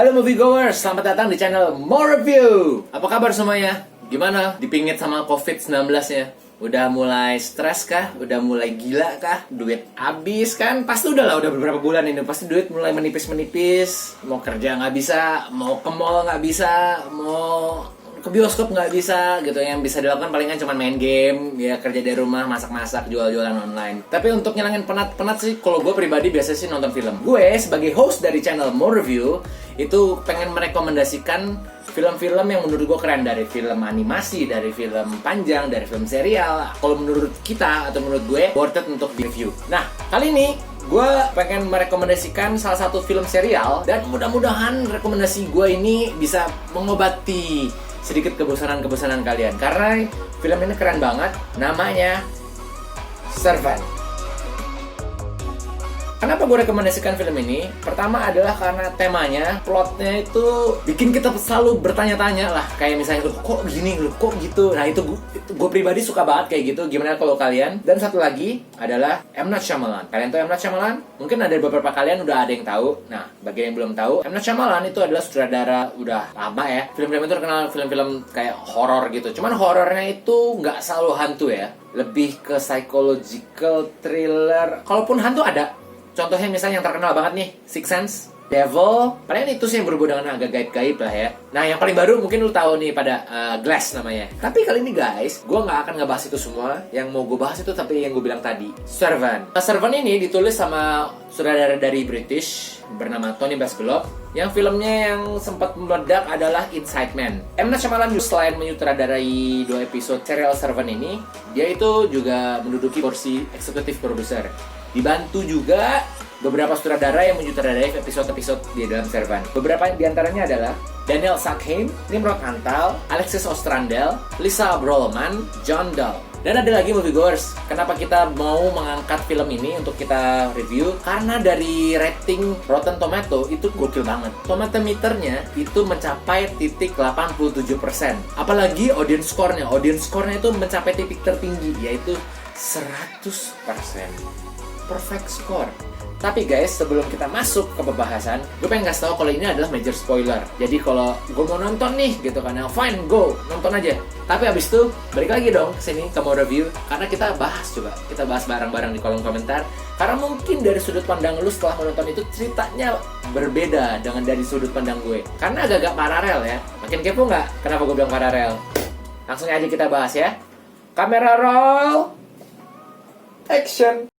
Halo moviegoers, selamat datang di channel More Review. Apa kabar semuanya? Gimana? Dipingit sama COVID-19 ya? Udah mulai stres kah? Udah mulai gila kah? Duit habis kan? Pasti udah beberapa bulan ini. Pasti duit mulai menipis-menipis. Mau kerja nggak bisa, mau ke mall nggak bisa, mau ke bioskop nggak bisa gitu. Yang bisa dilakukan palingan cuma main game, ya kerja dari rumah, masak-masak, jual-jualan online. Tapi untuk ngilangin penat sih, kalau gue pribadi biasa sih nonton film. Gue sebagai host dari channel More Review itu pengen merekomendasikan film-film yang menurut gue keren, dari film animasi, dari film panjang, dari film serial. Kalau menurut kita atau menurut gue worth it untuk di review. Nah, kali ini gue pengen merekomendasikan salah satu film serial, dan mudah-mudahan rekomendasi gue ini bisa mengobati sedikit kebosanan kalian, karena film ini keren banget. Namanya Servant. Kenapa gue rekomendasikan film ini? Pertama adalah karena temanya, plotnya itu bikin kita selalu bertanya-tanya lah. Kayak misalnya, loh kok gini, loh kok gitu. Nah itu gue pribadi suka banget kayak gitu. Gimana kalau kalian? Dan satu lagi adalah M. Night Shyamalan. Kalian tahu M. Night Shyamalan? Mungkin ada beberapa kalian udah ada yang tahu. Nah, bagi yang belum tahu, M. Night Shyamalan itu adalah sutradara udah lama ya. Film-film itu terkenal film-film kayak horor gitu. Cuman horornya itu nggak selalu hantu ya. Lebih ke psychological thriller. Kalaupun hantu ada. Contohnya misalnya yang terkenal banget nih, Sixth Sense, Devil, paling itu sih yang berhubungan dengan agak gaib-gaib lah ya. Nah yang paling baru mungkin lu tahu nih pada Glass namanya. Tapi kali ini guys, gue nggak akan ngebahas itu semua. Yang mau gue bahas itu tapi yang gue bilang tadi, Servant. Nah, Servant ini ditulis sama sutradara dari British bernama Tony Basglob. Yang filmnya yang sempat meledak adalah Inside Man. M. Night Shyamalan selain menyutradarai 2 episode serial Servant ini, dia itu juga menduduki kursi eksekutif produser. Dibantu juga beberapa sutradara yang menyutradarai episode-episode di dalam Servant. Beberapa diantaranya adalah Daniel Sackheim, Nimrod Antal, Alexis Ostrandel, Lisa Brolman, John Dahl. Dan ada lagi moviegoers, kenapa kita mau mengangkat film ini untuk kita review? Karena dari rating Rotten Tomato itu gokil banget. Tomato meternya itu mencapai titik 87%. Apalagi audience score-nya. Audience score-nya itu mencapai titik tertinggi, yaitu 100%. Perfect score. Tapi guys, sebelum kita masuk ke pembahasan, gue pengen kasih tau kalau ini adalah major spoiler. Jadi kalau gue mau nonton nih gitu kan, fine, go, nonton aja. Tapi abis itu balik lagi dong sini ke mau review, karena kita bahas bareng-bareng di kolom komentar. Karena mungkin dari sudut pandang lu setelah menonton itu ceritanya berbeda dengan dari sudut pandang gue. Karena agak-agak paralel ya. Makin kepo nggak? Kenapa gue bilang paralel? Langsung aja kita bahas ya. Kamera roll, action.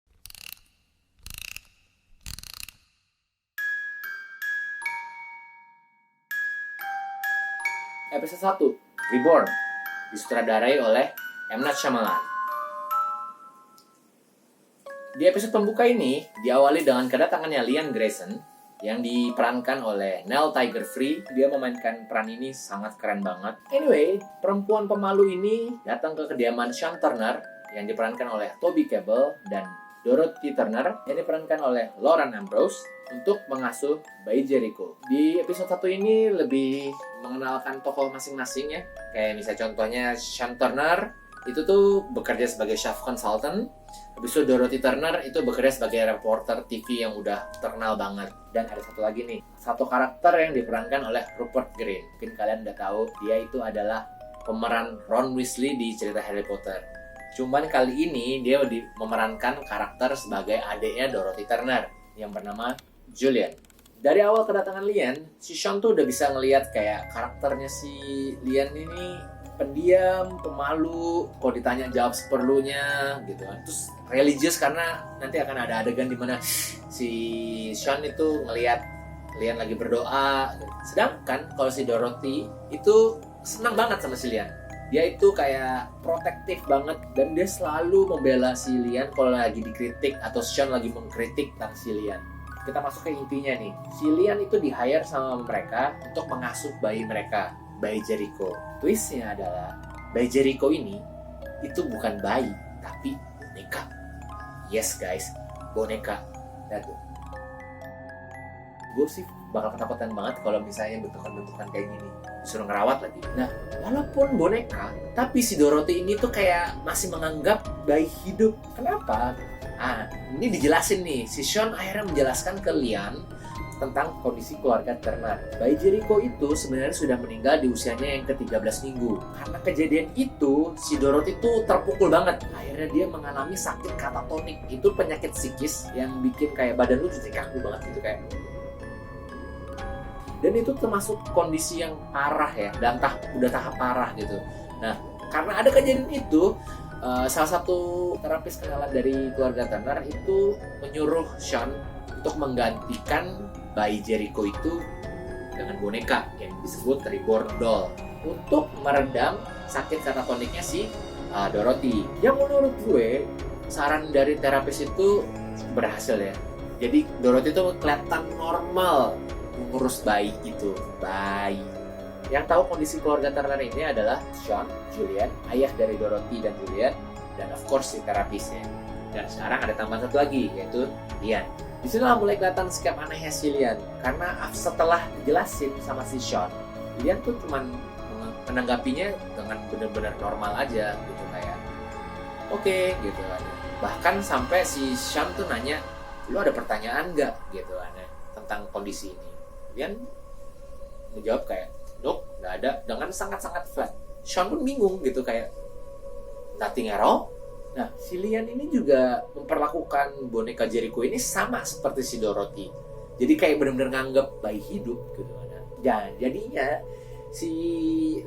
Episode 1, Reborn, disutradarai oleh M. Night Shyamalan. Di episode pembuka ini, diawali dengan kedatangannya Liam Grayson yang diperankan oleh Neil Tiger Free. Dia memainkan peran ini sangat keren banget. Anyway, perempuan pemalu ini datang ke kediaman Sean Turner yang diperankan oleh Toby Kebbell dan Dorothy Turner yang diperankan oleh Lauren Ambrose untuk mengasuh bayi Jericho. Di episode 1 ini lebih mengenalkan tokoh masing-masing ya. Kayak misalnya contohnya Sean Turner itu tuh bekerja sebagai chef consultant. Habis itu Dorothy Turner itu bekerja sebagai reporter TV yang udah terkenal banget. Dan ada satu lagi nih, satu karakter yang diperankan oleh Rupert Grint. Mungkin kalian udah tahu, dia itu adalah pemeran Ron Weasley di cerita Harry Potter. Cuman kali ini dia memerankan karakter sebagai adiknya Dorothy Turner yang bernama Julian. Dari awal kedatangan Liam, si Sean tuh udah bisa ngelihat kayak karakternya si Liam ini pendiam, pemalu, kalau ditanya jawab seperlunya gitu kan. Terus religius karena nanti akan ada adegan di mana si Sean itu ngelihat Liam lagi berdoa. Sedangkan kalau si Dorothy itu senang banget sama si Liam. Dia itu kayak protektif banget dan dia selalu membela si Liam kalau lagi dikritik atau Sean lagi mengkritik tentang si Liam. Kita masuk ke intinya nih. Si Liam itu di-hire sama mereka untuk mengasuh bayi mereka, bayi Jericho. Twistnya adalah bayi Jericho ini itu bukan bayi, tapi boneka. Yes guys, boneka. Lihat tuh. Gue sih bakal ketakutan banget kalau misalnya bentukan-bentukan kayak gini disuruh ngerawat lagi. Nah, walaupun boneka, tapi si Dorothy ini tuh kayak masih menganggap bayi hidup. Kenapa? Ini dijelasin nih. Si Sean akhirnya menjelaskan ke Liam tentang kondisi keluarga Turner. Bayi Jericho itu sebenarnya sudah meninggal di usianya yang ke-13 minggu. Karena kejadian itu, si Dorothy itu terpukul banget. Akhirnya dia mengalami sakit katatonik. Itu penyakit psikis yang bikin kayak badan lu jadi kaku banget gitu kayak. Dan itu termasuk kondisi yang parah ya, dan udah tahap parah gitu. Nah, karena ada kejadian itu, salah satu terapis kenalan dari keluarga Turner itu menyuruh Sean untuk menggantikan bayi Jericho itu dengan boneka yang disebut reborn doll untuk meredam sakit katatoniknya si Dorothy. Yang menurut gue, saran dari terapis itu berhasil ya. Jadi Dorothy itu kelihatan normal mengurus bayi itu. Bayi. Yang tahu kondisi keluarga Turner ini adalah Sean, Julian, ayah dari Dorothy dan Julian, dan of course si terapisnya. Dan sekarang ada tambahan satu lagi, yaitu Lian. Di sinilah mulai kelihatan sikap anehnya si Lian, karena setelah dijelasin sama si Sean, Lian tuh cuman menanggapinya dengan benar-benar normal aja gitu kayak oke, gitu kan. Bahkan sampai si Sean tuh nanya, lu ada pertanyaan nggak gitu kan tentang kondisi ini. Lian menjawab kayak nope, nggak ada, dengan sangat-sangat flat. Sean pun bingung gitu kayak nothing at all. Nah, si Lian ini juga memperlakukan boneka Jericho ini sama seperti si Dorothy. Jadi kayak benar-benar nganggep bayi hidup gitu. Dan jadinya si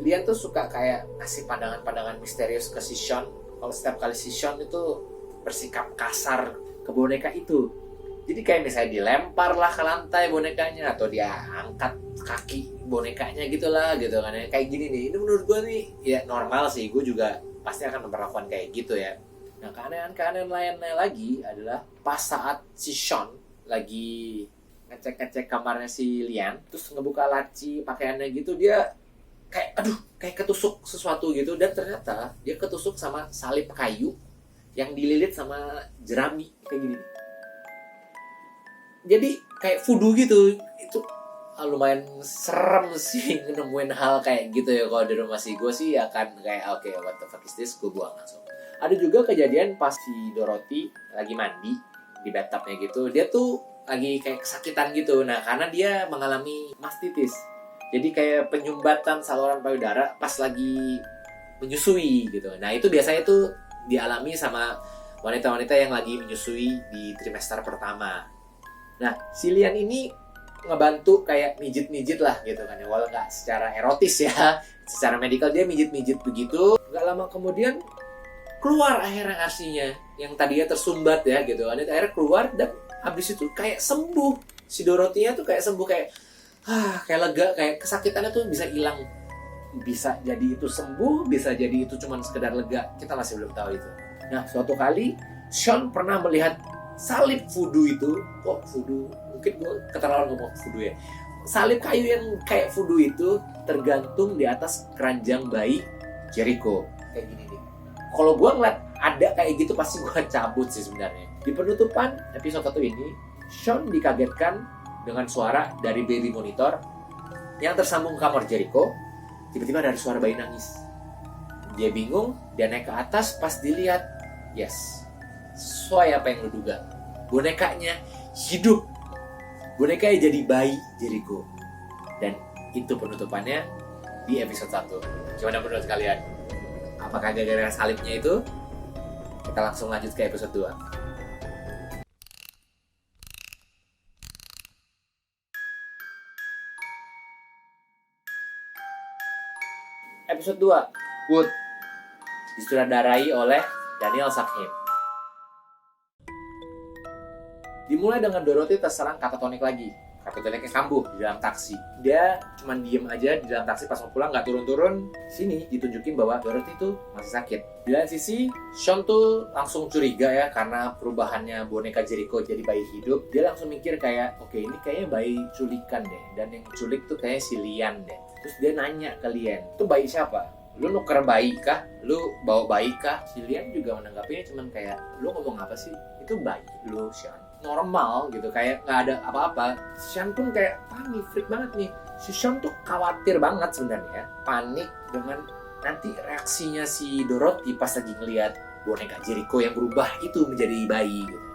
Lian tuh suka kayak ngasih pandangan-pandangan misterius ke si Sean. Kalau setiap kali si Sean itu bersikap kasar ke boneka itu. Jadi kayak misalnya dilempar lah ke lantai bonekanya, atau dia angkat kaki bonekanya gitulah gitu kan. Kayak gini nih, ini menurut gue nih ya normal sih, gue juga pasti akan memperlakukan kayak gitu ya. Nah, keanehan-keanehan lainnya lagi adalah pas saat si Sean lagi ngecek-ngecek kamarnya si Lian, terus ngebuka laci pakaiannya gitu, dia kayak kayak ketusuk sesuatu gitu, dan ternyata dia ketusuk sama salib kayu yang dililit sama jerami kayak gini. Jadi kayak voodoo gitu. Itu lumayan serem sih nemuin hal kayak gitu ya. Kalau di rumah si gue sih akan kayak oke, what the fuck is this, gue buang langsung. Ada juga kejadian pas si Dorothy lagi mandi di bathtubnya gitu, dia tuh lagi kayak kesakitan gitu. Nah, karena dia mengalami mastitis, jadi kayak penyumbatan saluran payudara pas lagi menyusui gitu. Nah, itu biasanya tuh dialami sama wanita-wanita yang lagi menyusui di trimester pertama. Nah, si Lian ini ngebantu kayak mijit-mijit lah gitu kan ya, walau nggak secara erotis ya, secara medikal dia mijit-mijit begitu. Nggak lama kemudian keluar akhirnya arsinya yang tadinya tersumbat ya gitu kan, akhirnya keluar dan habis itu kayak sembuh. Si Dorothy-nya tuh kayak sembuh, kayak kayak lega, kayak kesakitannya tuh bisa hilang. Bisa jadi itu sembuh, bisa jadi itu cuman sekedar lega, kita masih belum tahu itu. Nah, suatu kali Sean pernah melihat salib voodoo itu. Voodoo, mungkin gue keterlaluan ngomong voodoo ya. Salib kayu yang kayak voodoo itu tergantung di atas keranjang bayi Jericho kayak gini nih. Kalau gue ngeliat ada kayak gitu pasti gue cabut sih sebenarnya. Di penutupan episode 1 ini, Sean dikagetkan dengan suara dari baby monitor yang tersambung ke kamar Jericho. Tiba-tiba ada suara bayi nangis. Dia bingung, dia naik ke atas, pas dilihat, yes, sesuai apa yang lu duga. Bonekanya hidup. Bonekanya jadi bayi Jericho. Dan itu penutupannya di episode 1. Gimana menurut kalian? Apakah gara-gara salibnya itu? Kita langsung lanjut ke episode 2. Episode 2, Wood, disutradarai oleh Daniel Sakhim. Dimulai dengan Dorothy terserang katatonik lagi. Katatoniknya kambuh di dalam taksi. Dia cuma diem aja di dalam taksi, pas mau pulang nggak turun-turun. Sini ditunjukin bahwa Dorothy itu masih sakit. Di lain sisi, Sean tuh langsung curiga ya karena perubahannya boneka Jericho jadi bayi hidup. Dia langsung mikir kayak, oke, ini kayaknya bayi culikan deh. Dan yang culik tuh kayaknya si Lian deh. Terus dia nanya ke Lian, itu bayi siapa? Lu nuker bayi kah? Lu bawa bayi kah? Si Lian juga menanggapinya cuman kayak, lu ngomong apa sih? Itu bayi lu, Sean. Normal gitu, kayak nggak ada apa-apa. Sean pun kayak panik, freak banget nih. Si Sean tuh khawatir banget sebenarnya, panik dengan nanti reaksinya si Dorothy pas lagi ngeliat boneka Jericho yang berubah itu menjadi bayi gitu.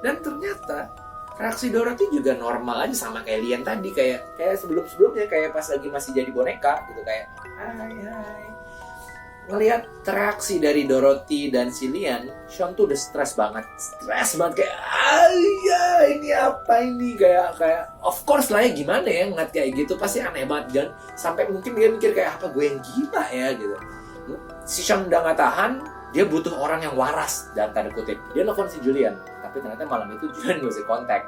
Dan ternyata reaksi Dorothy juga normal aja sama kayak Lian tadi, kayak sebelum-sebelumnya, kayak pas lagi masih jadi boneka gitu, kayak hai. Ngelihat reaksi dari Dorothy dan si Lian, Sean tuh udah stres banget kayak ya ini apa ini, kayak of course lah ya, gimana ya ngeliat kayak gitu, pasti aneh banget kan, sampai mungkin dia mikir kayak apa gue yang gila ya gitu. Si Sean udah nggak tahan, dia butuh orang yang waras dalam tanda kutip. Dia nelfon si Julian, tapi ternyata malam itu Julian gak bisa kontak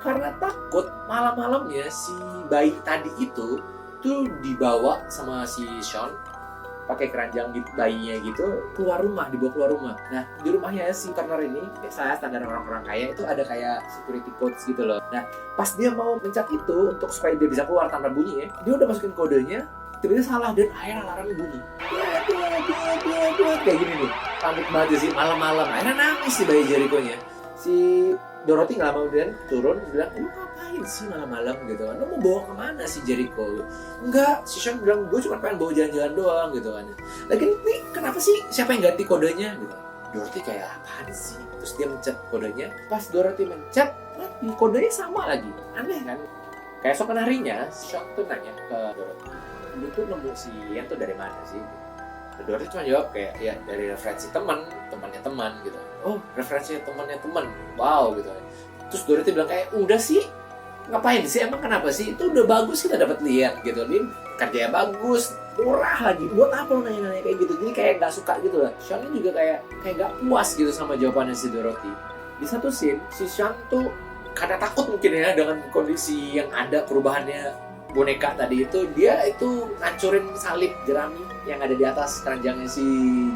karena takut malam-malamnya si bayi tadi itu tuh dibawa sama si Sean pakai keranjang gitu, bayinya gitu, dibawa keluar rumah. Nah, di rumahnya si Turner ini, biasa standar orang-orang kaya itu ada kayak security codes gitu loh. Nah, pas dia mau mencet itu untuk supaya dia bisa keluar tanpa bunyi ya, dia udah masukin kodenya, tiba-tiba salah dan akhirnya alarmnya bunyi. Kayak gini nih, panik banget sih malam-malam. Akhirnya nangis si bayi Jericho-nya. Si Dorothy nggak mau dan turun, bilang, lu ngapain sih malam-malam gitu kan? Lu mau bawa kemana si Jericho? Enggak, si Sean bilang, gue cuma pengen bawa jalan-jalan doang gitu kan. Lagi nih, kenapa sih? Siapa yang ganti kodenya? Gitu. Dorothy kayak apaan sih? Terus dia mencet kodenya. Pas Dorothy mencet, kodenya sama lagi. Aneh kan? Keesokan harinya, Sean tuh nanya ke Dorothy, lu tuh nemu si Ian tuh dari mana sih? Dorothy cuma jawab kayak, ya dari referensi temannya teman gitu. Oh, referensinya temannya teman, wow gitu. Terus Dorothy bilang kayak, udah sih, ngapain sih, emang kenapa sih, itu udah bagus kita dapat lihat gitu, dia kerjanya bagus, murah lagi, buat apa lo nanya-nanya kayak gitu. Jadi kayak nggak suka gitu lah. Sean juga kayak nggak puas gitu sama jawabannya si Dorothy. Di satu scene, si Sean tuh karena takut mungkin ya dengan kondisi yang ada perubahannya boneka tadi itu, dia itu ngancurin salib jerami yang ada di atas keranjangnya si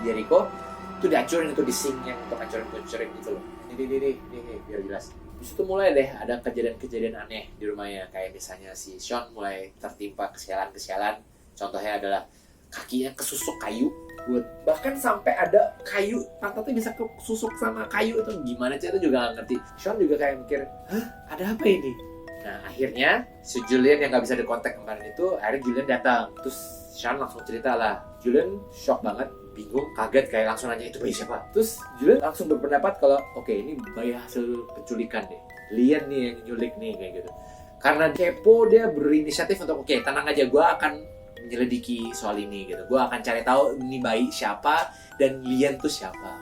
Jericho. Itu dihancurin, itu di sink-nya untuk hancurin gitu loh. Nih, biar jelas. Di situ mulai deh ada kejadian-kejadian aneh di rumahnya, kayak misalnya si Sean mulai tertimpa kesialan-kesialan. Contohnya adalah kakinya kesusuk kayu, bahkan sampai ada kayu pantatnya bisa kesusuk sama kayu. Itu gimana sih, itu juga gak ngerti. Sean juga kayak mikir, hah, ada apa ini? Nah, akhirnya si Julian yang gak bisa dikontak kemarin itu, akhirnya Julian datang. Terus Sean langsung cerita lah. Julian shock banget, bingung, kaget, kayak langsung nanya, itu bayi siapa? Terus Julian langsung berpendapat kalau oke, ini bayi hasil penculikan deh. Lian nih yang nyulik nih, kayak gitu. Karena kepo, dia berinisiatif untuk oke, tenang aja, gue akan menyelidiki soal ini gitu. Gue akan cari tahu ini bayi siapa dan Lian tuh siapa.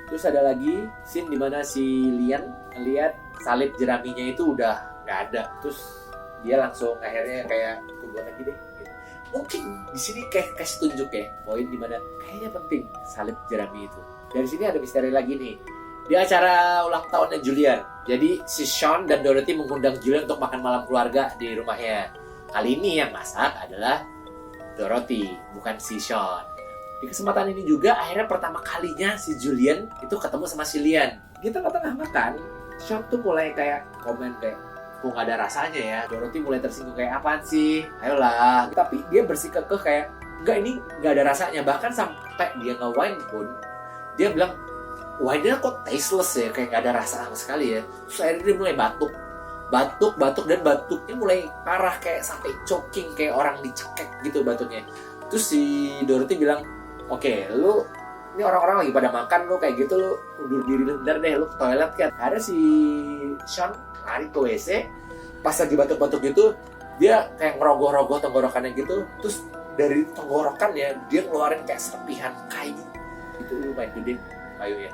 Terus ada lagi scene dimana si Lian ngeliat salib jeraminya itu udah nggak ada. Terus dia langsung akhirnya kayak, gue buat lagi deh. Mungkin di sini kayak kasih tunjuk ya poin dimana kayaknya penting salib jerami itu. Dari sini ada misteri lagi nih. Di acara ulang tahunnya Julian, jadi si Sean dan Dorothy mengundang Julian untuk makan malam keluarga di rumahnya. Kali ini yang masak adalah Dorothy, bukan si Sean. Di kesempatan ini juga akhirnya pertama kalinya si Julian itu ketemu sama si Lian. Di tengah-tengah makan, Sean tuh mulai kayak komen kayak, kok gak ada rasanya ya. Dorothy mulai tersinggung kayak, apaan sih, ayolah. Tapi dia bersikukuh kayak, enggak, ini gak ada rasanya. Bahkan sampai dia nge-wine pun, dia bilang, wine-nya kok tasteless ya, kayak gak ada rasa sama sekali ya. Terus akhirnya dia mulai batuk, dan batuknya mulai parah, kayak sampai choking, kayak orang dicekek gitu batuknya. Terus si Dorothy bilang, oke, lu, ini orang-orang lagi pada makan, lu kayak gitu, lu undur diri bentar deh, lu ke toilet kan. Ada si Sean lari ke WC, pas lagi batuk-batuk gitu, dia kayak ngerogoh-rogoh tenggorokannya gitu. Terus dari tenggorokannya dia ngeluarin kayak serpihan kayu, itu lumayan gede kayunya.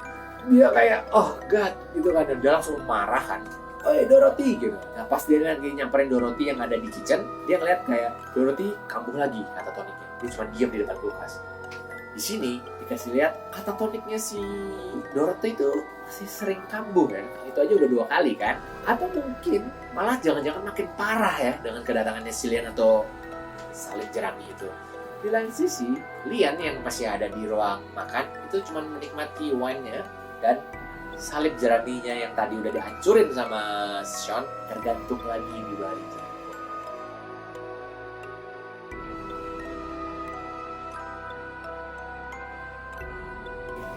Dia kayak, oh god gitu kan, dan dia langsung marah kan, oi Dorothy gitu. Nah pas dia lagi nyamperin Dorothy yang ada di kitchen, dia ngeliat kayak Dorothy kambuh lagi katatoniknya. Dia cuma diam di depan kulkas. Di sini dikasih lihat katatoniknya si Dorothy itu masih sering kambuh kan. Itu aja udah 2 kali kan. Atau mungkin malah jangan-jangan makin parah ya dengan kedatangannya si Lian atau salib jerami itu. Di lain sisi, Lian yang masih ada di ruang makan itu cuma menikmati wine-nya, dan salib jeraminya yang tadi udah dihancurin sama Sean tergantung lagi di balik.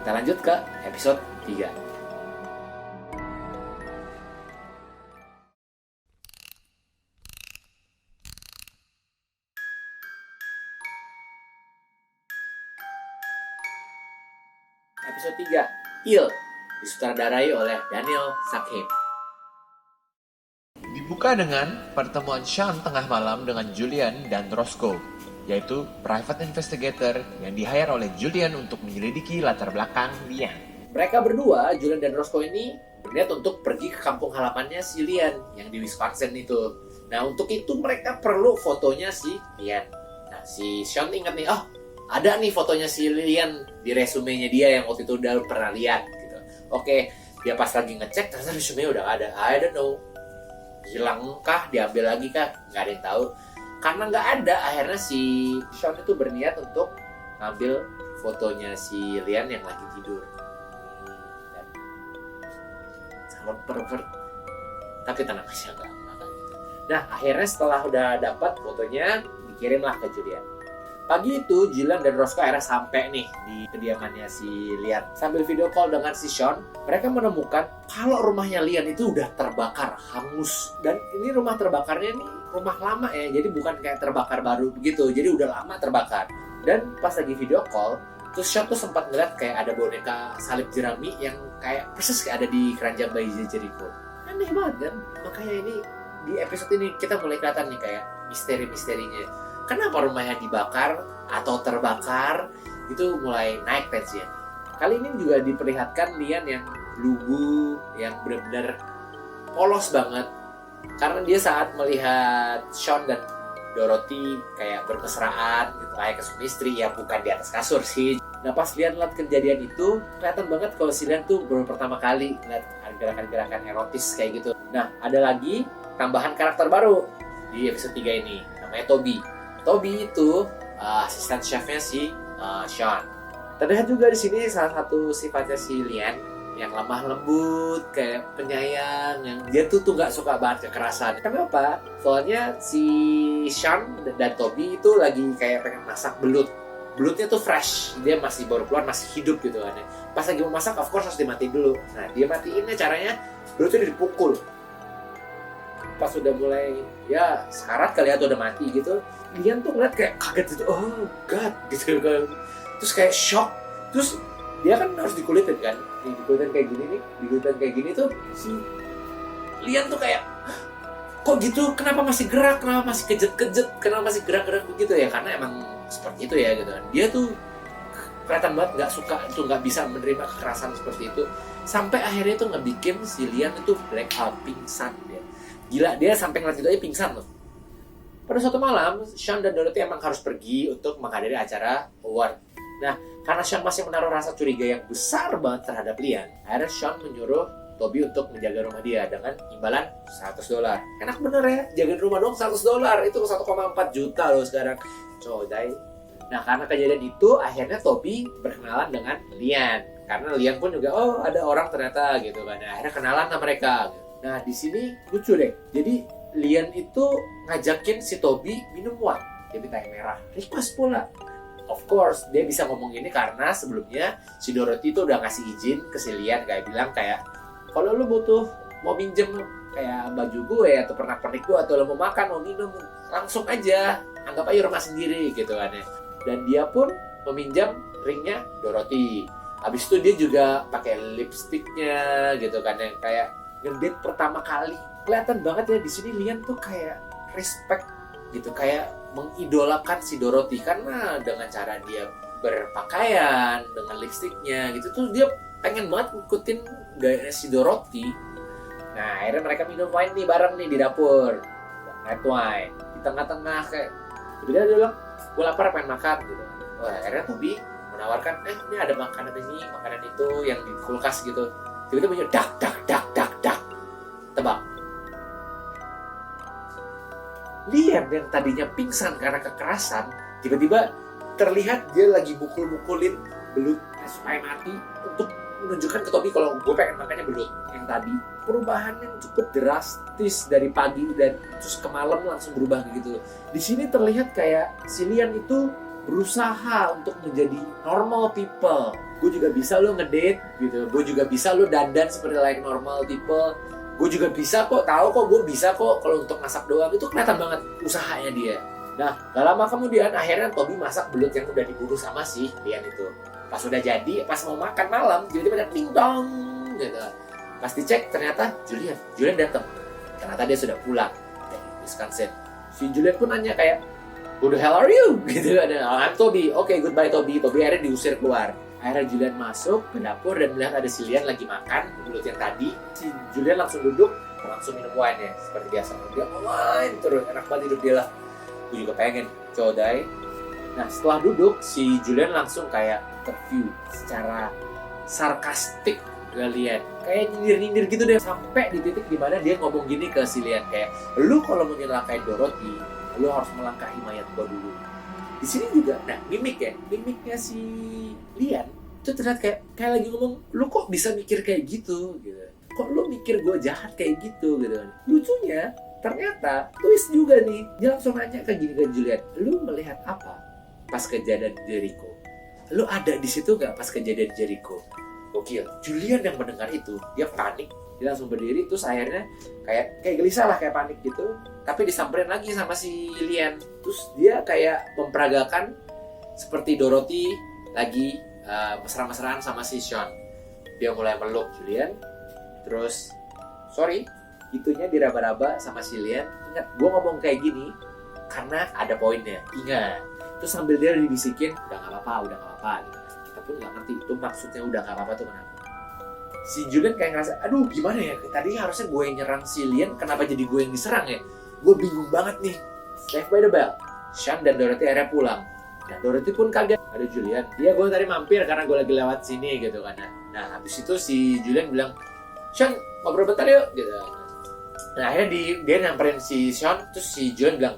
Kita lanjut ke episode 3. Episode 3, Il, disutradarai oleh Daniel Sakhim. Dibuka dengan pertemuan Sean tengah malam dengan Julian dan Roscoe, yaitu private investigator yang di-hire oleh Julian untuk menyelidiki latar belakang Lian. Mereka berdua, Julian dan Roscoe ini, berniat untuk pergi ke kampung halamannya si Lian yang di Wisconsin itu. Nah, untuk itu mereka perlu fotonya si Lian. Nah, si Sean ingat nih, oh ada nih fotonya si Lian di resumenya dia yang waktu itu udah pernah lihat gitu. Oke, dia pas lagi ngecek ternyata resumenya udah gak ada. I don't know, hilang kah, diambil lagi kah, nggak ada yang tahu. Karena nggak ada, akhirnya si Sean itu berniat untuk ngambil fotonya si Lian yang lagi tidur. Dan calon pervert, tapi tenang aja, nggak gitu. Nah, akhirnya setelah udah dapat fotonya, dikirimlah ke Julian. Pagi itu, Julian dan Roscoe akhirnya sampai nih di kediamannya si Lian. Sambil video call dengan si Sean, mereka menemukan kalau rumahnya Lian itu udah terbakar, hangus. Dan ini rumah terbakarnya nih rumah lama ya, jadi bukan kayak terbakar baru begitu. Jadi udah lama terbakar. Dan pas lagi video call, terus Sean tuh sempat ngeliat kayak ada boneka salib jerami yang kayak persis kayak ada di keranjang bayi Jericho. Aneh banget kan? Makanya ini di episode ini kita mulai kelihatan nih kayak misteri-misterinya. Kenapa rumahnya dibakar atau terbakar, itu mulai naik tensinya. Kali ini juga diperlihatkan Lian yang lugu, yang benar-benar polos banget. Karena dia saat melihat Sean dan Dorothy kayak bermesraan gitu, kayak suami istri, ya bukan di atas kasur sih. Nah, pas Lian lihat kejadian itu, kelihatan banget kalau si Lian tuh baru pertama kali lihat gerakan-gerakan erotis kayak gitu. Nah, ada lagi tambahan karakter baru di episode 3 ini, namanya Toby. Toby itu asisten chefnya si Sean. Terlihat juga di sini salah satu sifatnya si Lian yang lemah lembut, kayak penyayang, yang dia tuh nggak suka banget kekerasan. Kenapa? Soalnya si Sean dan Toby itu lagi kayak pengen masak belut. Belutnya tuh fresh, dia masih baru keluar, masih hidup gitu kan. Pas lagi mau masak, of course harus dimatiin dulu. Nah, dia matiinnya caranya belutnya dipukul. Pas udah mulai ya sekarat kali atau udah mati gitu, Lian tuh ngeliat kayak kaget gitu, oh god gitu kan. Terus kayak shock. Terus dia kan harus dikulitin kan, dikulitin kayak gini nih, dikulitin kayak gini tuh si Lian tuh kayak kok gitu, kenapa masih gerak, kenapa masih kejet-kejet, kenapa masih gerak-gerak begitu ya, karena emang seperti itu ya gitu kan. Dia tuh kelihatan banget nggak suka tuh, nggak bisa menerima kekerasan seperti itu, sampai akhirnya tuh ngebikin si Lian itu blackout, pingsan dia. Gila, dia sampai ngeliat itu aja pingsan loh. Pada suatu malam, Sean dan Dorothy emang harus pergi untuk menghadiri acara award. Nah, karena Sean masih menaruh rasa curiga yang besar banget terhadap Lian, akhirnya Sean menyuruh Toby untuk menjaga rumah dia dengan imbalan $100. Enak bener ya, jagain rumah dong $100, itu 1,4 juta loh sekarang. Codai. Nah, karena kejadian itu, akhirnya Toby berkenalan dengan Lian. Karena Lian pun juga, oh ada orang ternyata gitu kan. Nah, akhirnya kenalan sama mereka. Nah, di sini lucu deh. Jadi Lian itu ngajakin si Toby minum wine. Dia minta yang merah. Request pula. Of course, dia bisa ngomong ini karena sebelumnya si Dorothy itu udah ngasih izin ke si Lian. Kayak bilang kayak, kalau lu butuh mau minjem kayak baju gue atau pernak-pernik gue, atau lu mau makan, mau minum, langsung aja. Anggap aja rumah sendiri gitu kan ya. Dan dia pun meminjam ringnya Dorothy. Habis itu dia juga pakai lipstiknya gitu kan, yang kayak ngedate pertama kali. Kelihatan banget ya di sini Lian tuh kayak respect gitu, kayak mengidolakan si Dorothy karena dengan cara dia berpakaian, dengan lipstiknya gitu tuh dia pengen banget ngikutin gaya si Dorothy. Nah, akhirnya mereka minum wine nih bareng nih di dapur, red wine. Di tengah-tengah kayak, dia bilang, gue lapar pengen makan gitu. Wah, akhirnya Toby menawarkan, ini ada makanan ini, makanan itu yang di kulkas gitu. Tiba-tiba bunyi dak dak dak dak dak. Tebak. Lian yang tadinya pingsan karena kekerasan, tiba-tiba terlihat dia lagi mukul-mukulin belut supaya mati untuk menunjukkan ke Toby kalau gue pengen makannya belut yang tadi. Perubahan yang cukup drastis dari pagi dan terus ke malam langsung berubah gitu. Di sini terlihat kayak si Lian itu berusaha untuk menjadi normal people. Gue juga bisa lo ngedate gitu. Gue juga bisa lo dandan seperti like normal people. Gue juga bisa kok, tahu kok gue bisa kok kalau untuk masak doang. Itu kelihatan banget usahanya dia. Nah, gak lama kemudian akhirnya Toby masak belut yang udah dibunuh sama si Lian itu. Pas udah jadi, pas mau makan malam, tiba-tiba ada ding dong gitu. Pas dicek ternyata Julian datang. ternyata dia sudah pulang dari Wisconsin. Si Julian pun nanya kayak, "Who the hell are you?" gitu. I'm Toby. Oke, goodbye Toby. Toby akhirnya diusir keluar. Akhirnya Julian masuk ke dapur dan melihat ada si Lian lagi makan di mulut yang tadi. Si Julian langsung duduk, langsung minum wine ya, seperti biasa. Dia wine terus, enak banget hidup dia lah. Gue juga pengen, codai. Nah, setelah duduk, si Julian langsung kayak interview secara sarkastik ke Lian. Kayak nyindir-nyindir gitu deh. Sampai di titik dimana dia ngomong gini ke si Lian kayak, "Lu kalau mau nyelakain Dorothy, lu harus melangkahi mayat gua dulu." Di sini juga, nah mimiknya si Lian itu terlihat kayak lagi ngomong, "Lu kok bisa mikir kayak gitu?" gitu. "Kok lu mikir gue jahat kayak gitu?" gitu. Lucunya, ternyata twist juga nih. Dia langsung nanya ke gini ke Julian, "Lu melihat apa pas kejadian Jericho? Lu ada di situ gak pas kejadian Jericho?" Gokil. Julian yang mendengar itu, dia panik. Dia langsung berdiri, terus akhirnya kayak gelisah lah, kayak panik gitu. Tapi disamperin lagi sama si Lian. Terus dia kayak memperagakan seperti Dorothy lagi mesra-mesraan sama si Sean. Dia mulai meluk Julian. Terus, sorry, itunya diraba-raba sama si Lian. Ingat, gue ngomong kayak gini karena ada poinnya. Ingat. Terus sambil dia dibisikin, udah gak apa-apa gitu. Kita pun gak ngerti itu maksudnya udah gak apa-apa tuh kenapa. Si Julian kayak ngerasa, aduh gimana ya, tadi harusnya gue yang nyerang si Lian, kenapa jadi gue yang diserang ya? Gue bingung banget nih. Saved by the bell. Sean dan Dorothy akhirnya pulang. Dan Dorothy pun kaget, ada Julian. Dia gue tadi mampir karena gue lagi lewat sini gitu kan. Nah habis itu si Julian bilang, "Sean, ngobrol bentar yuk." gitu. Nah akhirnya dia nyamperin si Sean. Terus si Julian bilang,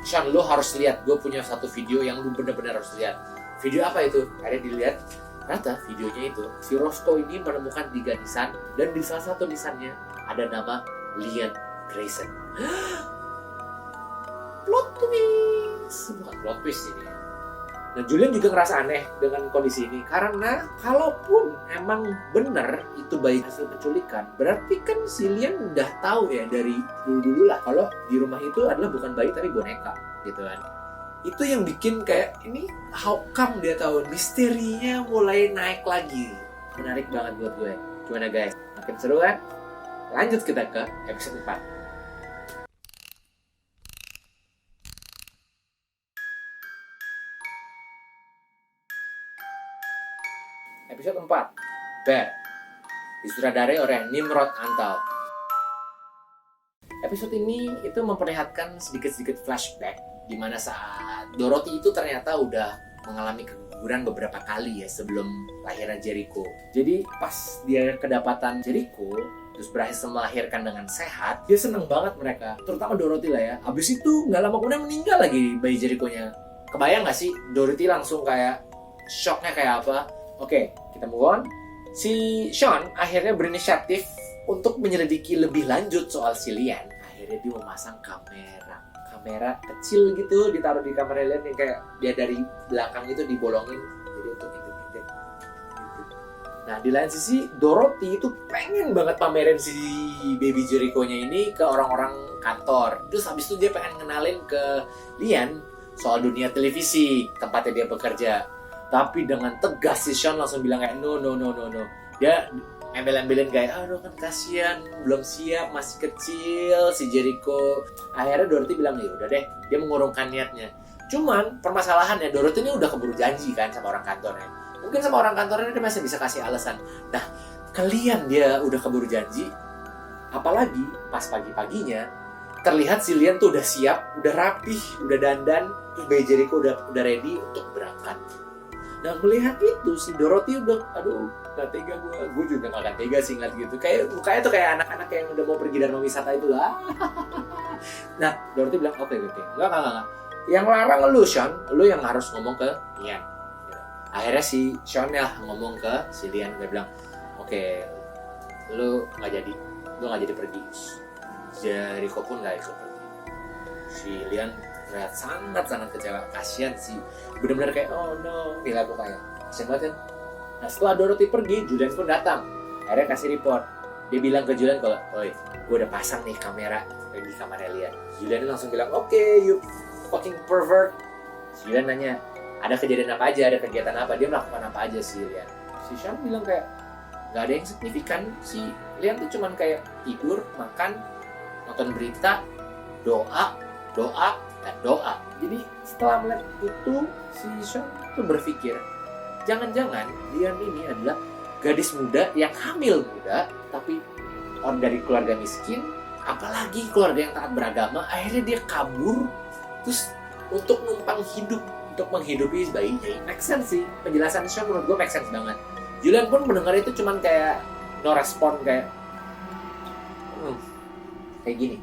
"Sean, lu harus lihat, gue punya satu video yang lu bener-bener harus lihat." Video apa itu? Akhirnya dilihat. Ternyata videonya itu, si Roscoe ini menemukan 3 nisan, dan di salah satu nisannya ada nama Lian Grayson. Plot twist! Bukan plot twist ini. Nah, Julian juga ngerasa aneh dengan kondisi ini, karena kalaupun emang bener itu bayi hasil penculikan, berarti kan si Lian udah tahu ya dari dulu-dulu lah kalau di rumah itu adalah bukan bayi tapi boneka gitu kan. Itu yang bikin kayak ini how come dia tahu, misterinya mulai naik lagi. Menarik banget buat gue. Gimana guys? Makin seru kan? Lanjut kita ke episode 4. Episode 4, Bear, disutradarai oleh Nimrod Antal. Episode ini itu memperlihatkan sedikit-sedikit flashback di mana saat Dorothy itu ternyata udah mengalami keguguran beberapa kali ya sebelum lahirnya Jericho. Jadi pas dia kedapatan Jericho, terus berhasil melahirkan dengan sehat, dia seneng banget mereka, terutama Dorothy lah ya. Abis itu nggak lama kemudian meninggal lagi bayi Jericho-nya. Kebayang nggak sih Dorothy langsung kayak shocknya kayak apa? Oke, kita move on. Si Sean akhirnya berinisiatif untuk menyelidiki lebih lanjut soal si Lian. Akhirnya dia memasang kamera kecil gitu, ditaruh di kamar Lian yang kayak dia dari belakang itu dibolongin, jadi untuk intip-intip. Nah, di lain sisi Dorothy itu pengen banget pamerin si baby Jericho-nya ini ke orang-orang kantor. Terus habis itu dia pengen ngenalin ke Lian soal dunia televisi tempatnya dia bekerja. Tapi dengan tegas si Sean langsung bilang kayak no. Dia embel-embelin kayak, aduh kan kasihan, belum siap, masih kecil si Jericho. Akhirnya Dorothy bilang, ya udah deh, dia mengurungkan niatnya. Cuman permasalahannya Dorothy ini udah keburu janji kan sama orang kantornya. Mungkin sama orang kantornya dia masih bisa kasih alasan. Nah, kalian dia udah keburu janji, apalagi pas pagi-paginya terlihat si Lian tuh udah siap, udah rapih, udah dandan, terus bayi Jericho udah ready untuk berangkat. Dan melihat itu si Dorothy udah, aduh gak tega gue juga gak akan tega sih ngeliat gitu. Kayak mukanya tuh kayak anak-anak yang udah mau pergi dari wisata itu lah. Nah Dorothy bilang oke. Enggak. Yang larang lu Sean, lu yang harus ngomong ke Lian. Akhirnya si Sean ya ngomong ke si Lian. Dia bilang oke, lu gak jadi pergi. Jericho pun gak ikut pergi. Si Lian terlihat sangat kecewa, kasihan sih, benar-benar kayak oh no, gila pokoknya, kasihan banget kan. Nah setelah Dorothy pergi, Julian pun datang, akhirnya kasih report. Dia bilang ke Julian kalau, oi, gue udah pasang nih kamera di kamarnya Lian. Julian langsung bilang, oke, you fucking pervert. Julian nanya, ada kejadian apa aja, ada kegiatan apa, dia melakukan apa aja sih Lian. Si Sean bilang kayak, gak ada yang signifikan, si Lian tuh cuman kayak tidur, makan, nonton berita, doa, dan doa. Jadi setelah melihat itu, si Sean tuh berpikir, jangan-jangan Lian ini adalah gadis muda yang hamil muda, tapi dari keluarga miskin, apalagi keluarga yang taat beragama. Akhirnya dia kabur, terus untuk numpang hidup, untuk menghidupi bayinya. Make sense sih, penjelasan Sean menurut gue make sense banget. Julian pun mendengar itu cuman kayak no respon, kayak kayak gini.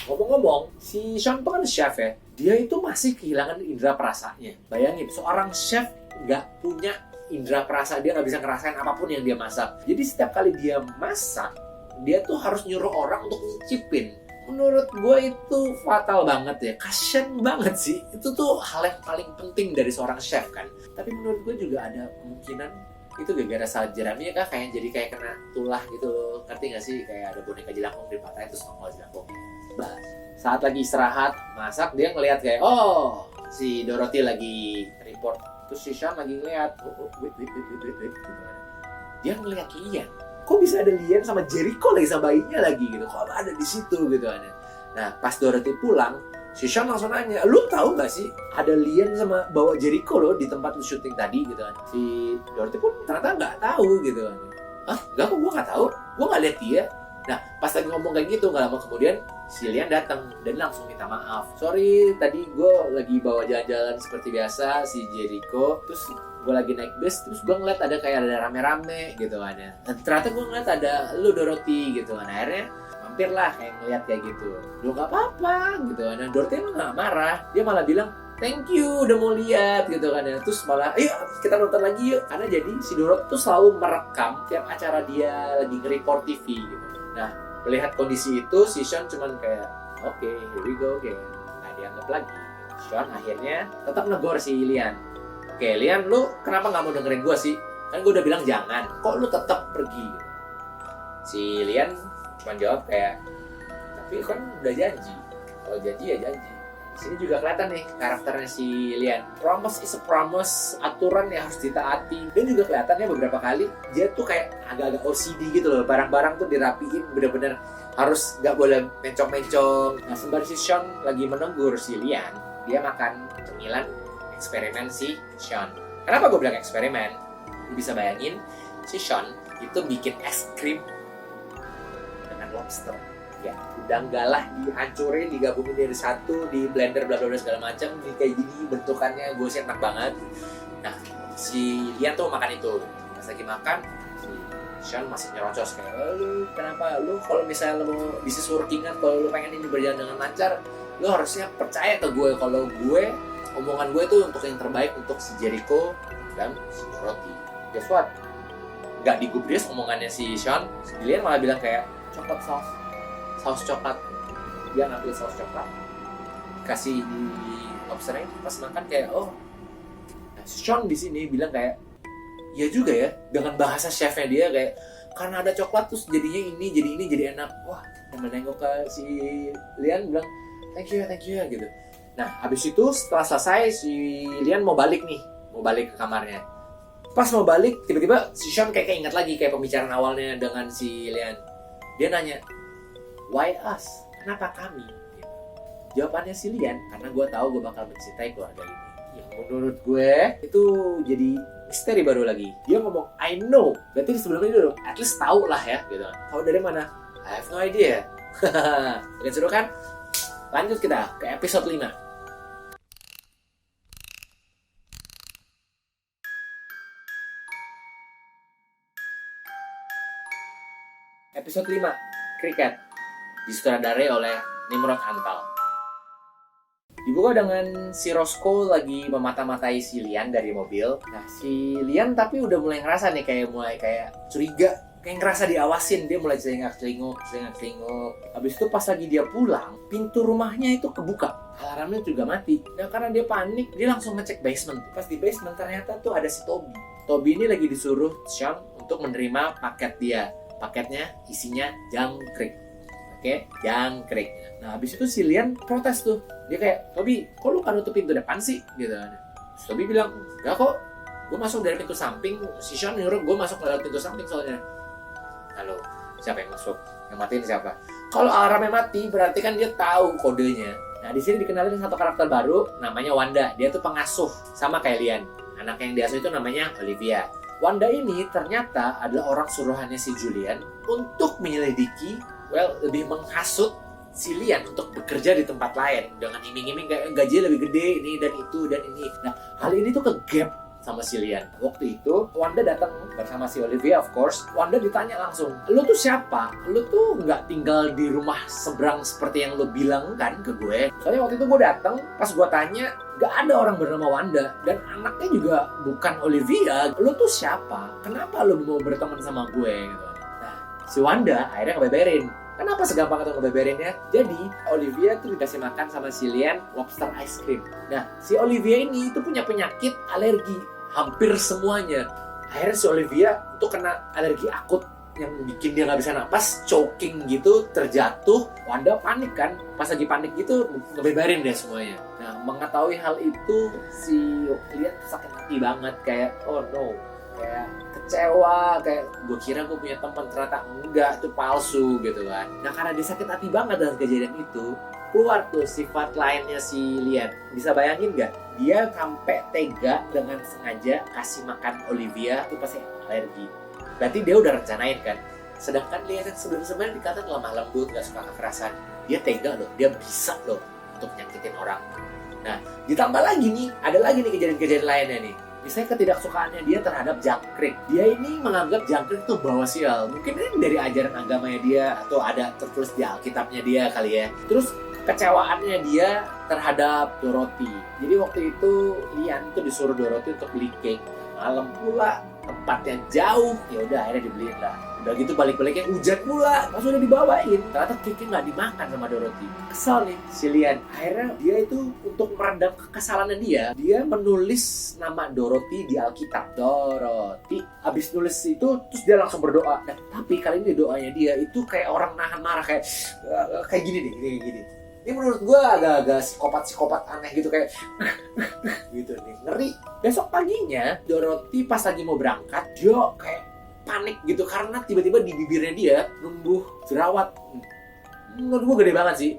Ngomong-ngomong, si Sean tuh kan chef ya. Dia itu masih kehilangan indera perasanya. Bayangin, seorang chef nggak punya indera perasa. Dia nggak bisa ngerasain apapun yang dia masak. Jadi setiap kali dia masak, dia tuh harus nyuruh orang untuk nyicipin. Menurut gue itu fatal banget ya. Kasian banget sih. Itu tuh hal yang paling penting dari seorang chef kan. Tapi menurut gue juga ada kemungkinan itu gara-gara salad jerami kah, kayak jadi kayak kena tulah gitu. Ngerti gak sih? Kayak ada boneka jelangkung dipatahin terus nongol jelangkung. Saat lagi istirahat masak, dia ngelihat kayak, oh si Dorothy lagi report, terus si Sean lagi ngeliat, wait, dia ngelihat Lian. Kok bisa ada Lian sama Jericho lagi sama bayinya lagi gitu? Kok ada di situ gitu kan? Nah pas Dorothy pulang, si Sean langsung nanya, lu tahu nggak sih ada Lian sama bawa Jericho loh di tempat lu syuting tadi gitu kan? Si Dorothy pun ternyata nggak tahu gitu kan? Ah nggak kok, gue nggak tahu, gue nggak lihat dia. Nah pas lagi ngomong kayak gitu, nggak lama kemudian si Lian datang dan langsung minta maaf. Sorry, tadi gue lagi bawa jalan-jalan seperti biasa si Jericho, terus gue lagi naik bus, terus gue ngeliat ada kayak ada rame-rame gitu kan ya. Dan ternyata gue ngeliat ada lu Dorothy gitu kan. Akhirnya mampir lah kayak ngeliat kayak gitu. Lu nggak apa-apa gitu kan. Dan Dorothy nggak marah, dia malah bilang thank you udah mau lihat gitu kan ya. Terus malah ayo kita nonton lagi yuk. Karena jadi si Dorothy tuh selalu merekam tiap acara dia lagi nge-report TV gitu. Nah melihat kondisi itu, si Sean cuman kayak oke, here we go again. Nggak dianggap lagi. Sean akhirnya tetap negor si Lian. Oke, Lian, lu kenapa nggak mau dengerin gue sih? Kan gue udah bilang jangan. Kok lu tetap pergi? Si Lian cuma jawab kayak, tapi kan udah janji. Kalau janji ya janji. Di sini juga kelihatan nih karakternya si Lian. Promise is a promise. Aturan yang harus ditaati. Dan juga kelihatannya beberapa kali dia tuh kayak agak-agak OCD gitu loh. Barang-barang tuh dirapiin bener-bener harus nggak boleh mencong-mencong. Nah sembari si Sean lagi menegur si Lian, dia makan cemilan eksperimen si Sean. Kenapa gue bilang eksperimen? Lu bisa bayangin si Sean itu bikin es krim dengan lobster. Ya, udang galah dihancurin, digabungin dari satu, di blender bla bla bla segala macam, kayak gini bentukannya, gue sih enak banget. Nah, si Lian tuh makan itu. Pas lagi makan, si Sean masih nyerocos kayak, lu kenapa? Lu kalau misalnya lu mau bisnis workingan, kalau lu pengen ini berjalan dengan lancar, lu harusnya percaya ke gue kalau gue omongan gue itu untuk yang terbaik untuk si Jericho dan si Dorothy. Guess what? Gak digubris omongannya si Sean. Si Lian malah bilang kayak coklat saus coklat. Dia ngambil saus coklat, kasih di lobsternya. Pas makan kayak oh. Nah, Sean di sini bilang kayak ya juga ya, dengan bahasa chefnya dia kayak karena ada coklat terus jadinya ini jadi enak. Wah, yang menengok ke si Lian bilang thank you ya gitu. Nah, habis itu setelah selesai si Lian mau balik ke kamarnya. Pas mau balik, tiba-tiba si Sean kayak ingat lagi kayak pembicaraan awalnya dengan si Lian. Dia nanya, why us? Kenapa kami? Gitu. Jawabannya si Lian, karena gue tahu gue bakal mencintai keluarga ini. Yang menurut gue itu jadi misteri baru lagi. Dia ngomong, I know. Berarti sebelumnya dia udah at least tahu lah ya. Gitu. Tahu dari mana? I have no idea. Oke, seru kan? Lanjut kita ke episode 5. Episode 5, Cricket, disutradarai oleh Nimrod Antal. Dibuka dengan si Roscoe lagi memata-matai si Lian dari mobil. Nah, si Lian tapi udah mulai ngerasa nih mulai curiga, kayak ngerasa diawasin. Dia mulai celingak-celinguk. Habis itu pas lagi dia pulang, pintu rumahnya itu kebuka. Alarmnya juga mati. Nah, karena dia panik, dia langsung ngecek basement. Pas di basement ternyata tuh ada si Toby. Toby ini lagi disuruh Sean untuk menerima paket dia. Paketnya isinya jangkrik. Oke, jangkrik. Nah, habis itu si Lian protes tuh. Dia kayak, Toby, kok lu kan nutup pintu depan sih? Gitu. Terus Toby bilang, enggak kok, gue masuk dari pintu samping. Si Sean nyuruh gue masuk lewat pintu samping soalnya. Halo, siapa yang masuk, yang matiin siapa. Kalau alarmnya mati berarti kan dia tahu kodenya. Nah di sini dikenalin satu karakter baru namanya Wanda. Dia tuh pengasuh sama kayak Lian. Anak yang diasuh itu namanya Olivia. Wanda ini ternyata adalah orang suruhannya si Julian untuk menyelidiki, lebih menghasut si Lian untuk bekerja di tempat lain dengan iming-iming kayak gajinya lebih gede ini dan itu dan ini. Nah hal ini tuh ke-gap sama si Lian. Waktu itu Wanda datang bersama si Olivia, of course. Wanda ditanya langsung, lu tuh siapa? Lu tuh nggak tinggal di rumah seberang seperti yang lu bilang kan ke gue. Soalnya waktu itu gue datang, pas gue tanya, nggak ada orang bernama Wanda dan anaknya juga bukan Olivia. Lu tuh siapa? Kenapa lu mau berteman sama gue? Gitu. Nah, si Wanda akhirnya ngebeberin. Kenapa segampang itu ngebeberinnya? Jadi, Olivia tuh dikasih makan sama si Lian lobster ice cream. Nah, si Olivia ini itu punya penyakit alergi. Hampir semuanya. Akhirnya si Olivia itu kena alergi akut yang bikin dia nggak bisa napas, choking gitu, terjatuh. Wanda panik kan. Pas lagi panik gitu, ngebeberin deh semuanya. Nah, mengetahui hal itu, si Lian sakit hati banget. Kayak, oh no. Kayak kecewa, kayak gue kira gue punya teman, ternyata enggak, itu palsu gitu kan. Nah karena dia sakit hati banget dengan kejadian itu, keluar tuh sifat lainnya si Lian. Bisa bayangin nggak? Dia sampai tega dengan sengaja kasih makan Olivia tuh pasti alergi. Berarti dia udah rencanain kan. Sedangkan Lian yang sebenarnya dikatakan lemah lembut, nggak suka kekerasan, dia tega loh, dia bisa loh untuk nyakitin orang. Nah ditambah lagi nih, ada lagi nih kejadian-kejadian lainnya nih. Misalnya ketidaksukaannya dia terhadap jangkrik. Dia ini menganggap jangkrik itu bawa sial. Mungkin ini dari ajaran agamanya dia atau ada tertulis di Alkitabnya dia kali ya. Terus kecewaannya dia terhadap Dorothy. Jadi waktu itu Lian tuh disuruh Dorothy untuk beli cake. Malam pula, tempatnya jauh. Ya udah akhirnya dibeliin lah. Udah gitu balik-baliknya hujan pula. Pas udah dibawain, ternyata cake-nya nggak dimakan sama Dorothy. Kesel nih si Lian. Akhirnya dia itu untuk meredam kekesalannya dia menulis nama Dorothy di Alkitab. Dorothy. Abis nulis itu, terus dia langsung berdoa. Nah, tapi kali ini doanya dia itu kayak orang nahan marah. Kayak gini nih, gini. Ini menurut gue agak-agak psikopat aneh gitu, kayak gitu nih, ngeri. Besok paginya Dorothy pas lagi mau berangkat, dia kayak panik gitu karena tiba-tiba di bibirnya dia numbuh jerawat. Menurut gue gede banget sih.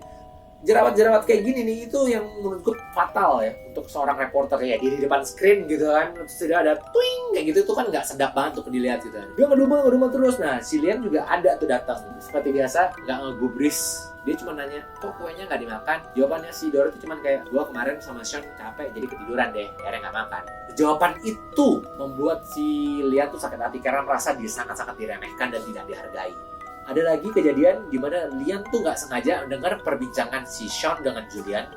Jerawat-jerawat kayak gini nih itu yang menurut gue fatal ya untuk seorang reporter ya, di depan screen gitu kan. Sudah ada twing kayak gitu, itu kan nggak sedap banget untuk dilihat gitu. Dia ngedumel terus. Nah si Lian juga ada tuh datang seperti biasa, nggak ngegubris. Dia cuma nanya, kok kuenya nggak dimakan? Jawabannya si Dorothy cuma kayak, gua kemarin sama Sean capek jadi ketiduran deh, akhirnya nggak makan. Jawaban itu membuat si Lian tuh sakit hati karena merasa dia sangat-sangat diremehkan dan tidak dihargai. Ada lagi kejadian di mana Lian tuh nggak sengaja mendengar perbincangan si Sean dengan Julian,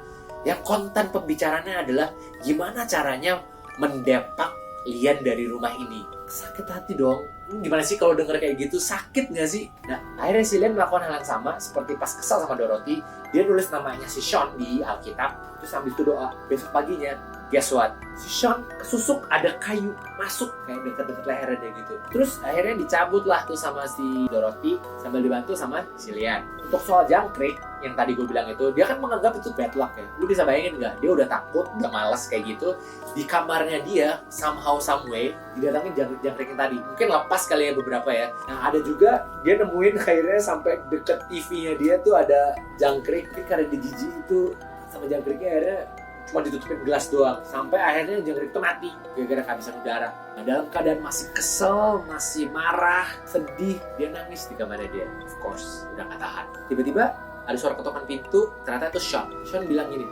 yang konten pembicaranya adalah gimana caranya mendepak Lian dari rumah ini. Sakit hati dong. Gimana sih kalau denger kayak gitu, sakit gak sih? Nah akhirnya si Lian melakukan hal yang sama. Seperti pas kesal sama Dorothy, dia nulis namanya si Sean di Alkitab, terus sambil itu doa. Besok paginya, guess what? Si Sean kesusuk ada kayu masuk kayak deket-deket lehernya gitu. Terus akhirnya dicabut lah tuh sama si Dorothy sambil dibantu sama si Lian. Untuk soal jangkrik yang tadi gue bilang itu, dia kan menganggap itu bad luck ya. Lu bisa bayangin nggak? Dia udah takut, udah malas kayak gitu. Di kamarnya dia, somehow, some way, didatangin jangkrik yang tadi. Mungkin lepas kali ya beberapa ya. Nah ada juga dia nemuin akhirnya sampai deket TV-nya dia tuh ada jangkrik. Tapi karena dia jijik itu sama jangkriknya akhirnya cuma ditutupin gelas doang. Sampai akhirnya jangkrik itu mati gara-gara kehabisan udara. Nah dalam keadaan masih kesel, masih marah, sedih, dia nangis di kamarnya dia. Of course, udah gak tahan. Tiba-tiba ada suara ketukan pintu, ternyata itu Sean. Sean bilang gini,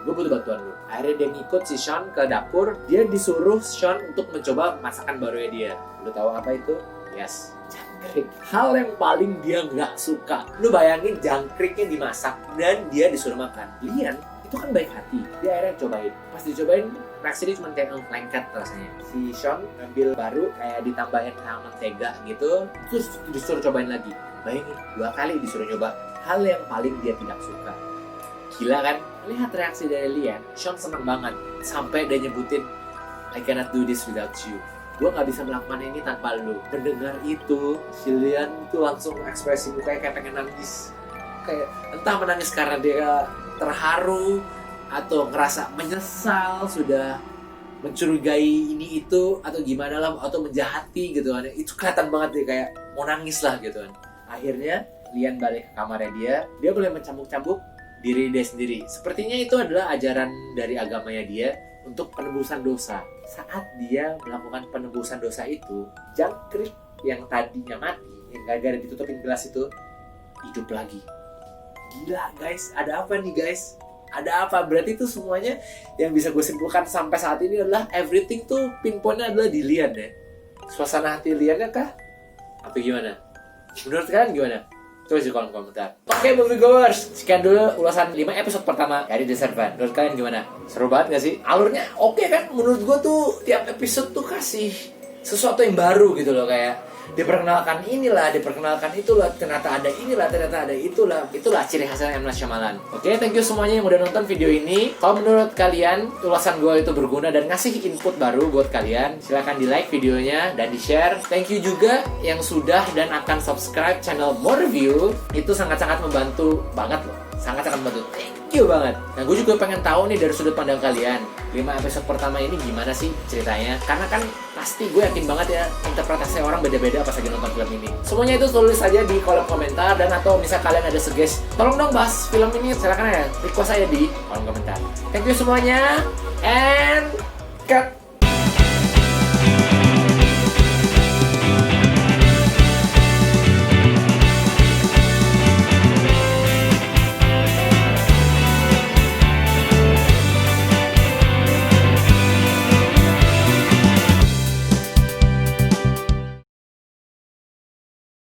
gue butuh bantuan lu. Akhirnya dia ngikut si Sean ke dapur. Dia disuruh Sean untuk mencoba masakan barunya dia. Lu tahu apa itu? Yes, jangkrik. Hal yang paling dia nggak suka. Lu bayangin jangkriknya dimasak dan dia disuruh makan. Lian itu kan baik hati. Dia akhirnya cobain. Pas dicobain, reaksi dia cuma kayak lengket rasanya. Si Sean ambil baru kayak ditambahin sama mentega gitu. Terus disuruh cobain lagi. Bayangin, 2 kali disuruh nyoba hal yang paling dia tidak suka. Gila kan? Lihat reaksi dari Lian, Sean seneng banget. Sampai dia nyebutin, I cannot do this without you. Gue gak bisa melakukan ini tanpa lu. Mendengar itu, si Lian tuh langsung ekspresi mukanya kayak pengen nangis. Kayak entah menangis karena dia terharu atau ngerasa menyesal sudah mencurigai ini itu atau gimana lah, atau menjahati gitu kan. Itu kelihatan banget dia kayak mau nangis lah gitu kan. Akhirnya Lian balik ke kamarnya dia boleh mencambuk-cambuk diri dia sendiri. Sepertinya itu adalah ajaran dari agamanya dia untuk penebusan dosa. Saat dia melakukan penebusan dosa itu, jangkrik yang tadinya mati, yang gara-gara ditutupin gelas itu, hidup lagi. Gila guys, ada apa nih guys? Ada apa? Berarti itu semuanya yang bisa gue simpulkan sampai saat ini adalah everything tuh pinpointnya adalah di Lian ya. Suasana hati Lian kah? Apa gimana? Menurut kalian gimana? Tulis di kolom komentar. Oke, moviegoers, sekian dulu ulasan 5 episode pertama dari The Servant. Menurut kalian gimana? Seru banget gak sih? Alurnya oke kan? Menurut gue tuh tiap episode tuh kasih sesuatu yang baru gitu loh. Kayak diperkenalkan inilah, diperkenalkan itulah, ternyata ada inilah, ternyata ada itulah. Itulah ciri khasnya M. Night Shyamalan. Oke, thank you semuanya yang udah nonton video ini. Kalau menurut kalian ulasan gue itu berguna dan ngasih input baru buat kalian, silahkan di like videonya dan di share. Thank you juga yang sudah dan akan subscribe channel More Review. Itu sangat-sangat membantu banget loh. Sangat-sangat membantu. Thank you banget. Nah, gue juga pengen tahu nih dari sudut pandang kalian, 5 episode pertama ini gimana sih ceritanya? Karena kan pasti gue yakin banget ya interpretasi orang beda-beda pas lagi nonton film ini. Semuanya itu tulis aja di kolom komentar, dan atau misal kalian ada suggest, tolong dong bahas film ini, silakan ya request aja di kolom komentar. Thank you semuanya and cut.